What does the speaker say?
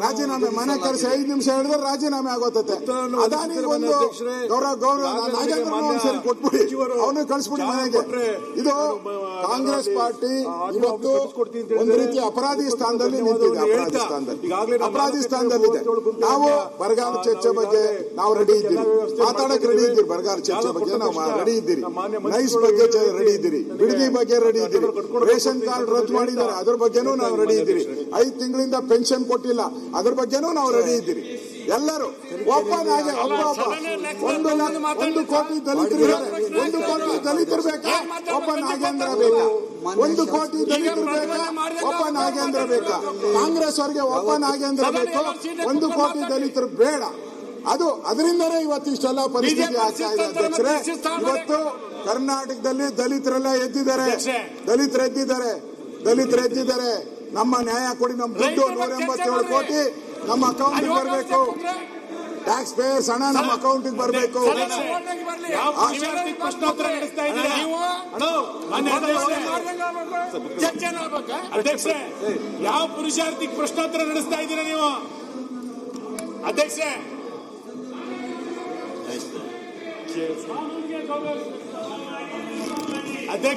ರಾಜೀನಾಮೆ ಮನೆ ಕರೆಸಿ 5 ನಿಮಿಷ ಹೇಳಿದ್ರೆ ರಾಜೀನಾಮೆ ಆಗೋತತೆ. ಅದಾನಿ ಒಂದು ಗೌರವ ನಾಗೇಂದ್ರ ಸರಿ ಕೊಟ್ಬಿಡಿ, ಅವನು ಕಳಿಸ್ಬಿಡಿ ಮನೆಗೆ. ಇದು ಕಾಂಗ್ರೆಸ್ ಪಾರ್ಟಿ ಇವತ್ತು ಒಂದು ರೀತಿ ಅಪರಾಧಿ ಸ್ಥಾನದಲ್ಲಿ ನಿಂತಿದೆ. ಅಪರಾಧಿ ಸ್ಥಾನದಲ್ಲಿದೆ. ನಾವು ಬರಗಾಲ ಚರ್ಚೆ ಬಗ್ಗೆ ನಾವು ರೆಡಿ ಇದ್ದೀರಿ, ಮಾತಾಡಕ್ಕೆ ರೆಡಿ ಇದ್ದೀರಿ. ಬರಗಾಲ ಚರ್ಚೆ ಬಗ್ಗೆ ನಾವು ರೆಡಿ ಇದ್ದೀರಿ, ನೈಸ್ ಬಗ್ಗೆ ರೆಡಿ ಇದ್ದೀರಿ, ಬಿಡದಿ ಬಗ್ಗೆ ರೆಡಿ ಇದ್ದೀರಿ, ರೇಷನ್ ಕಾರ್ಡ್ ರದ್ದು ಮಾಡಿದ್ದಾರೆ ಅದ್ರ ಬಗ್ಗೆನೂ ನಾವು ರೆಡಿ ಇದ್ದೀರಿ, 5 ತಿಂಗಳಿಂದ ಪೆನ್ಷನ್ ಕೊಟ್ಟಿಲ್ಲ ಅದ್ರ ಬಗ್ಗೆನೂ ನಾವು ರೆಡಿ ಇದ್ದೀರಿ. ಎಲ್ಲರೂ ಓಪನ್ ಆಗಿ ಒಂದು ಕೋಟಿ ದಲಿತರಿದ್ದಾರೆ, 1 ಕೋಟಿ ದಲಿತರು ಬೇಕಾ ಒಬ್ಬ ನಾಗೇಂದ್ರ ಬೇಕಾ? 1 ಕೋಟಿ ದಲಿತರು ಬೇಕಾ ಒಬ್ಬ ನಾಗೇಂದ್ರ ಬೇಕಾ? ಕಾಂಗ್ರೆಸ್ ಅವರಿಗೆ ಒಬ್ಬ ನಾಗೇಂದ್ರ ಬೇಕು, 1 ಕೋಟಿ ದಲಿತರು ಬೇಡ. ಅದರಿಂದಲೇ ಇವತ್ತು ಇಷ್ಟೆಲ್ಲ ಪರಿಸ್ಥಿತಿ ಆಗ್ತಾ ಇದೆ ಅಧ್ಯಕ್ಷರೇ. ಇವತ್ತು ಕರ್ನಾಟಕದಲ್ಲಿ ದಲಿತರೆಲ್ಲ ಎದ್ದಿದ್ದಾರೆ, ದಲಿತರು ಎದ್ದಿದ್ದಾರೆ. ನಮ್ಮ ನ್ಯಾಯ ಕೊಡಿ, ನಮ್ಮ ದುಡ್ಡು 187 ಕೋಟಿ ನಮ್ಮ ಅಕೌಂಟ್ ಬರಬೇಕು, ಟ್ಯಾಕ್ಸ್ ಪೇಯರ್ಸ್ ಹಣ ನಮ್ಮ ಅಕೌಂಟ್ ಬರಬೇಕು. ಅಧ್ಯಕ್ಷರೇ, ಯಾವ ಪುರುಷಾರ್ಥಿಗೆ ಪ್ರಶ್ನೋತ್ತರ ನಡೆಸ್ತಾ ಇದ್ದೀರಾ ನೀವು ಅಧ್ಯಕ್ಷರೇ? ಅಧ್ಯಕ್ಷ